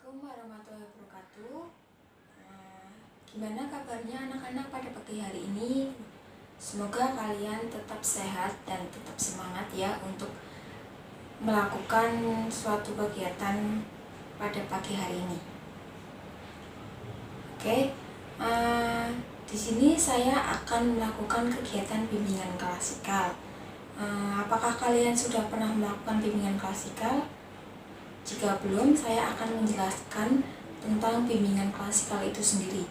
Assalamualaikum warahmatullahi wabarakatuh. Gimana kabarnya anak-anak pada pagi hari ini? Semoga kalian tetap sehat dan tetap semangat ya untuk melakukan suatu kegiatan pada pagi hari ini. Oke, di sini saya akan melakukan kegiatan bimbingan klasikal. Apakah kalian sudah pernah melakukan bimbingan klasikal? Jika belum, saya akan menjelaskan tentang bimbingan klasikal itu sendiri.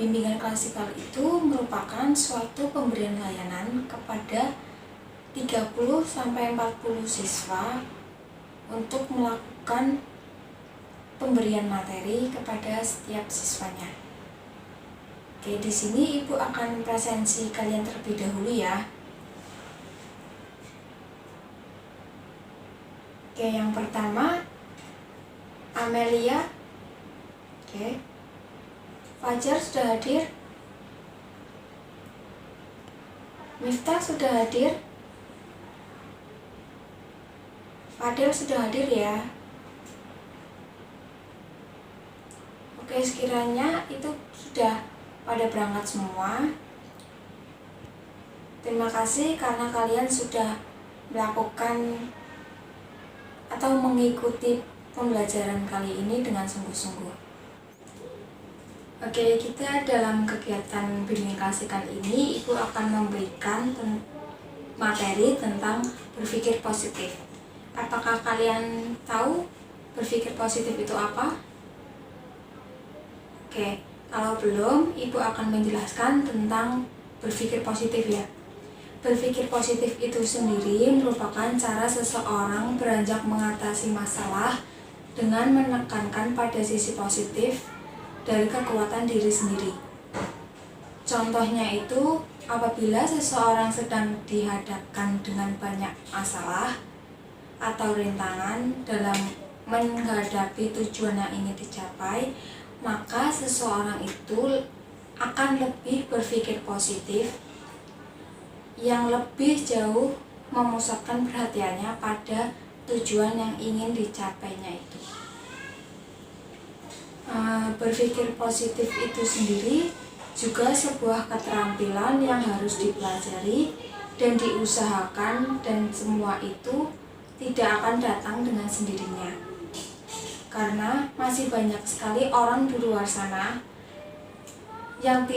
Bimbingan klasikal itu merupakan suatu pemberian layanan kepada 30-40 siswa untuk melakukan pemberian materi kepada setiap siswanya. Oke, di sini Ibu akan presensi kalian terlebih dahulu ya. Oke, yang pertama Amelia. Oke, Fajar sudah hadir. Miftah sudah hadir. Fadil sudah hadir ya. Oke, sekiranya itu sudah pada berangkat semua. Terima kasih karena kalian sudah melakukan atau mengikuti pembelajaran kali ini dengan sungguh-sungguh. Oke, kita dalam kegiatan bimbingan klasikal ini, Ibu akan memberikan materi tentang berpikir positif. Apakah kalian tahu berpikir positif itu apa? Oke, kalau belum, Ibu akan menjelaskan tentang berpikir positif ya. Berpikir positif itu sendiri merupakan cara seseorang beranjak mengatasi masalah dengan menekankan pada sisi positif dari kekuatan diri sendiri. Contohnya itu, apabila seseorang sedang dihadapkan dengan banyak masalah atau rintangan dalam menghadapi tujuan yang ingin dicapai, maka seseorang itu akan lebih berpikir positif yang lebih jauh memusatkan perhatiannya pada tujuan yang ingin dicapainya itu. Berpikir positif itu sendiri juga sebuah keterampilan yang harus dipelajari dan diusahakan, dan semua itu tidak akan datang dengan sendirinya. Karena masih banyak sekali orang di luar sana yang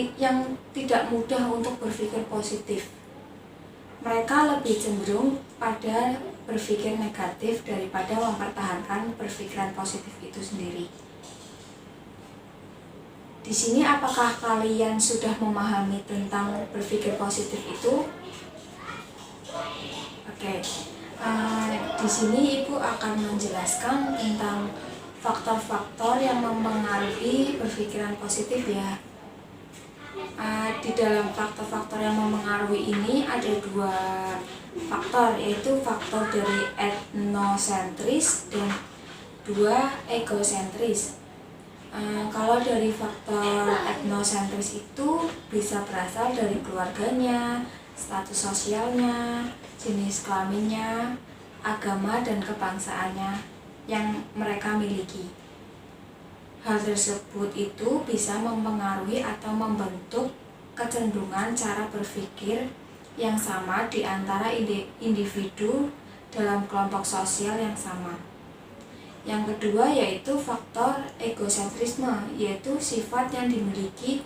tidak mudah untuk berpikir positif. Mereka lebih cenderung pada berpikir negatif daripada mempertahankan berpikiran positif itu sendiri. Di sini apakah kalian sudah memahami tentang berpikir positif itu? Oke, di sini Ibu akan menjelaskan tentang faktor-faktor yang mempengaruhi berpikiran positif ya. Di dalam faktor-faktor yang mempengaruhi ini ada dua faktor, yaitu faktor dari etnosentris dan dua egosentris. Kalau dari faktor etnosentris itu bisa berasal dari keluarganya, status sosialnya, jenis kelaminnya, agama dan kebangsaannya yang mereka miliki. Hal tersebut itu bisa mempengaruhi atau membentuk kecenderungan cara berpikir yang sama di antara individu dalam kelompok sosial yang sama. Yang kedua yaitu faktor egosentrisme, yaitu sifat yang dimiliki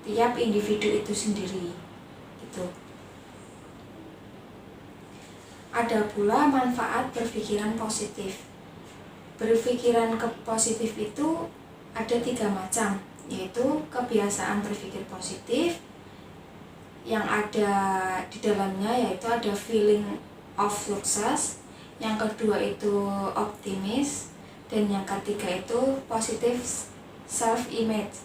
tiap individu itu sendiri. Gitu. Ada pula manfaat berpikiran positif. Berpikiran positif itu ada 3 macam, yaitu kebiasaan berpikir positif yang ada di dalamnya, yaitu ada feeling of success, yang kedua itu optimis, dan yang ketiga itu positive self image.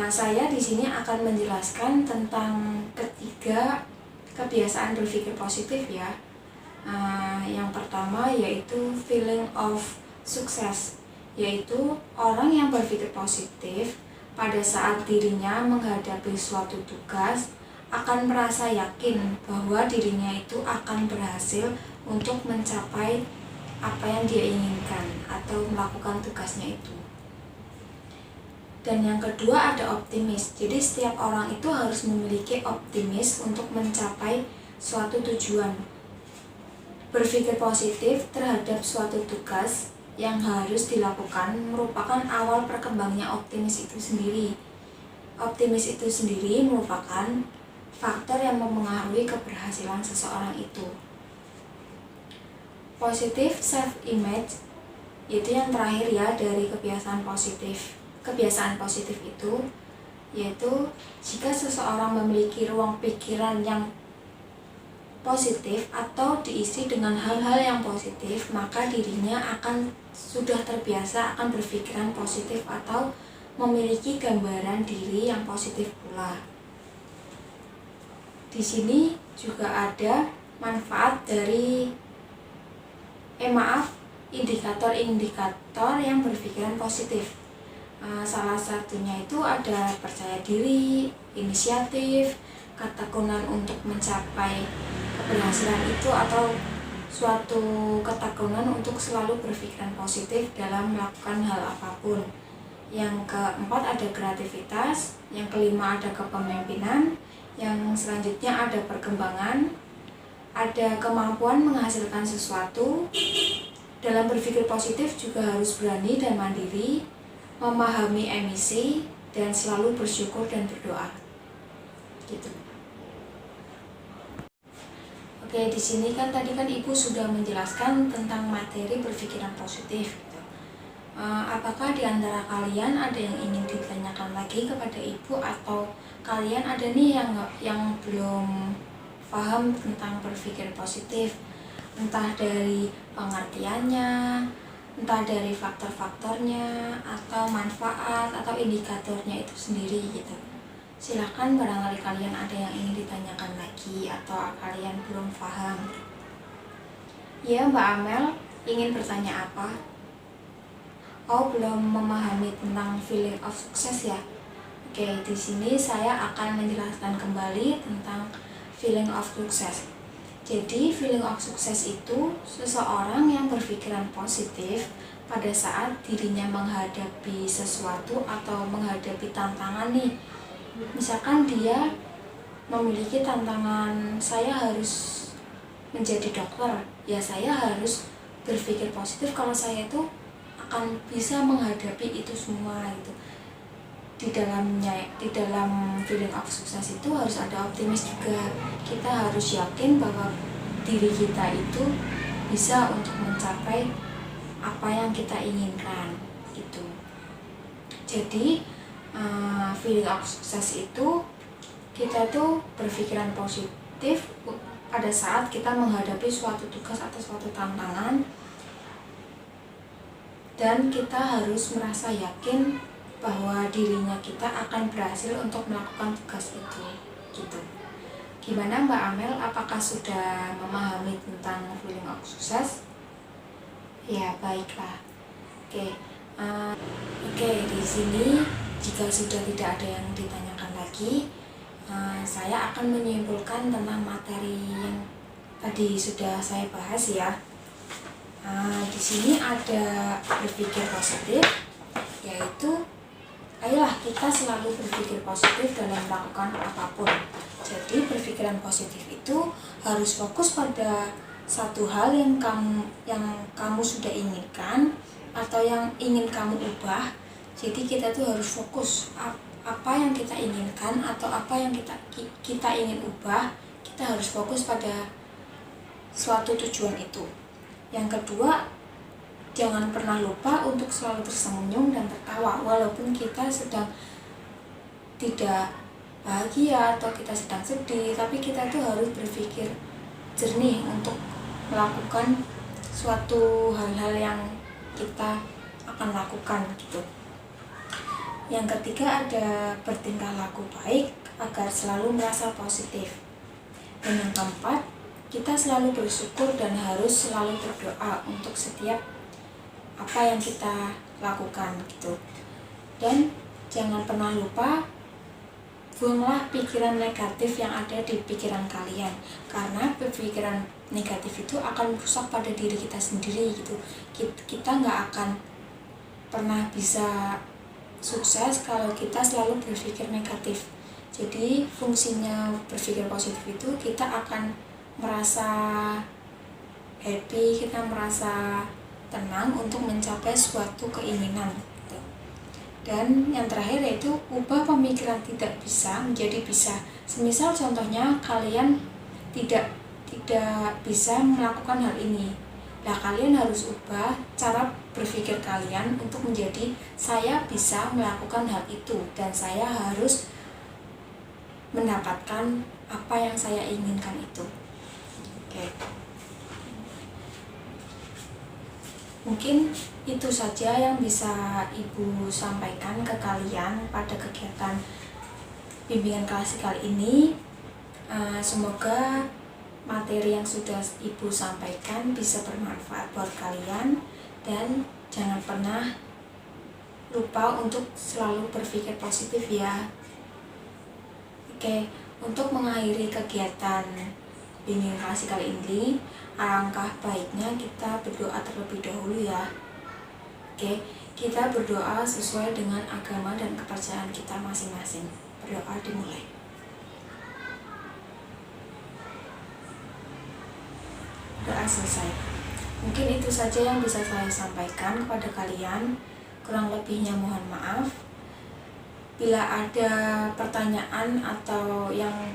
Saya di sini akan menjelaskan tentang ketiga kebiasaan berpikir positif ya. Yang pertama yaitu feeling of success, yaitu orang yang berpikir positif pada saat dirinya menghadapi suatu tugas akan merasa yakin bahwa dirinya itu akan berhasil untuk mencapai apa yang dia inginkan atau melakukan tugasnya itu. Dan yang kedua ada optimis. Jadi setiap orang itu harus memiliki optimis untuk mencapai suatu tujuan. Berpikir positif terhadap suatu tugas yang harus dilakukan merupakan awal perkembangnya optimis itu sendiri. Optimis itu sendiri merupakan faktor yang mempengaruhi keberhasilan seseorang itu. Positive self-image itu yang terakhir ya dari kebiasaan positif. Kebiasaan positif itu yaitu jika seseorang memiliki ruang pikiran yang positif atau diisi dengan hal-hal yang positif, maka dirinya akan sudah terbiasa akan berpikiran positif atau memiliki gambaran diri yang positif pula. Di sini juga ada manfaat dari indikator-indikator yang berpikiran positif. Salah satunya itu ada percaya diri, inisiatif, ketekunan untuk mencapai keberhasilan itu atau suatu ketekunan untuk selalu berpikiran positif dalam melakukan hal apapun. Yang keempat ada kreativitas, yang kelima ada kepemimpinan, yang selanjutnya ada perkembangan, ada kemampuan menghasilkan sesuatu. Dalam berpikir positif juga harus berani dan mandiri, memahami emisi, dan selalu bersyukur dan berdoa. Gitu. Oke, di sini kan tadi kan Ibu sudah menjelaskan tentang materi berpikiran positif. Gitu. Apakah di antara kalian ada yang ingin ditanyakan lagi kepada Ibu, atau kalian ada nih yang belum paham tentang berpikir positif, entah dari pengertiannya, entah dari faktor-faktornya, atau manfaat, atau indikatornya itu sendiri gitu. Silahkan barangkali kalian ada yang ingin ditanyakan lagi atau kalian belum paham. Ya, Mbak Amel ingin bertanya apa? Oh, belum memahami tentang feeling of success ya? Oke, di sini saya akan menjelaskan kembali tentang feeling of success. Jadi, feeling of success itu seseorang yang berpikiran positif pada saat dirinya menghadapi sesuatu atau menghadapi tantangan nih. Misalkan dia memiliki tantangan, saya harus menjadi dokter, ya saya harus berpikir positif kalau saya itu akan bisa menghadapi itu semua itu. Di dalam feeling of success itu harus ada optimis juga. Kita harus yakin bahwa diri kita itu bisa untuk mencapai apa yang kita inginkan gitu. Jadi feeling of success itu kita tuh berpikiran positif pada saat kita menghadapi suatu tugas atau suatu tantangan, dan kita harus merasa yakin bahwa dirinya kita akan berhasil untuk melakukan tugas itu gitu. Gimana Mbak Amel, apakah sudah memahami tentang feeling of success? Ya, baiklah. Oke, di sini jika sudah tidak ada yang ditanyakan lagi, saya akan menyimpulkan tentang materi yang tadi sudah saya bahas ya. Di sini ada berpikir positif, yaitu ayolah kita selalu berpikir positif dalam melakukan apapun. Jadi berpikiran positif itu harus fokus pada satu hal yang kamu sudah inginkan atau yang ingin kamu ubah. Jadi kita tuh harus fokus apa yang kita inginkan atau apa yang kita ingin ubah. Kita harus fokus pada suatu tujuan itu. Yang kedua, jangan pernah lupa untuk selalu tersenyum dan tertawa walaupun kita sedang tidak bahagia atau kita sedang sedih, tapi kita tuh harus berpikir jernih untuk melakukan suatu hal-hal yang kita akan lakukan gitu. Yang ketiga ada bertingkah laku baik agar selalu merasa positif. Dan yang keempat, kita selalu bersyukur dan harus selalu berdoa untuk setiap apa yang kita lakukan gitu. Dan jangan pernah lupa buanglah pikiran negatif yang ada di pikiran kalian, karena pikiran negatif itu akan merusak pada diri kita sendiri gitu. Kita nggak akan pernah bisa sukses kalau kita selalu berpikir negatif. Jadi fungsinya berpikir positif itu kita akan merasa happy, kita merasa tenang untuk mencapai suatu keinginan gitu. Dan yang terakhir yaitu ubah pemikiran tidak bisa menjadi bisa. Semisal contohnya kalian tidak bisa melakukan hal ini, nah kalian harus ubah cara berpikir kalian untuk menjadi saya bisa melakukan hal itu dan saya harus mendapatkan apa yang saya inginkan itu. Oke. Mungkin itu saja yang bisa Ibu sampaikan ke kalian pada kegiatan bimbingan klasik kali ini. Semoga materi yang sudah Ibu sampaikan bisa bermanfaat buat kalian, dan jangan pernah lupa untuk selalu berpikir positif ya. Oke, untuk mengakhiri kegiatan bimbingan klasik kali ini, alangkah baiknya kita berdoa terlebih dahulu ya. Oke, kita berdoa sesuai dengan agama dan kepercayaan kita masing-masing. Berdoa dimulai. Doa selesai. Mungkin itu saja yang bisa saya sampaikan kepada kalian. Kurang lebihnya mohon maaf. Bila ada pertanyaan atau yang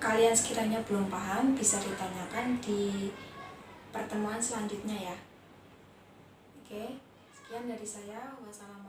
kalian sekiranya belum paham, bisa ditanyakan di pertemuan selanjutnya ya. Oke, sekian dari saya. Wassalamualaikum.